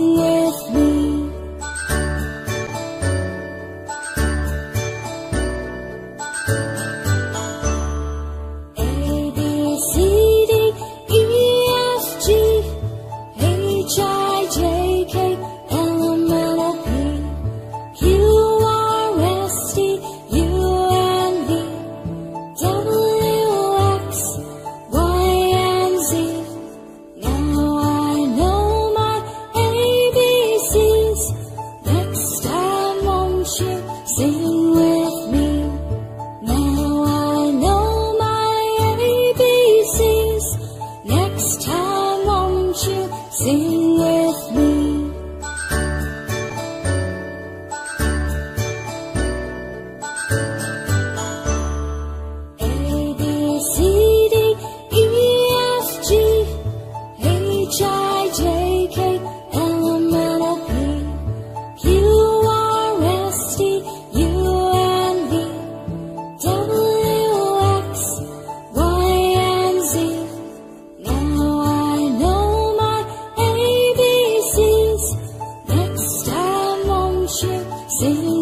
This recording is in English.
Sing with me. A, B, C, D, E, F, G, H, I, J, K, L, M, N, O, P, Q, R, S, T, U, and V, W, X, Y, and Z. Now I know my ABCs. Next time won't you sing with me? Now I know my ABCs. Next time won't you sing with me? A, B, C, D, E, F, G, H, I, J, K, L, M, N, O, P, Q, R, S, T, U, and V, W, X, Y, and Z. Now I know my ABCs. Next time won't you sing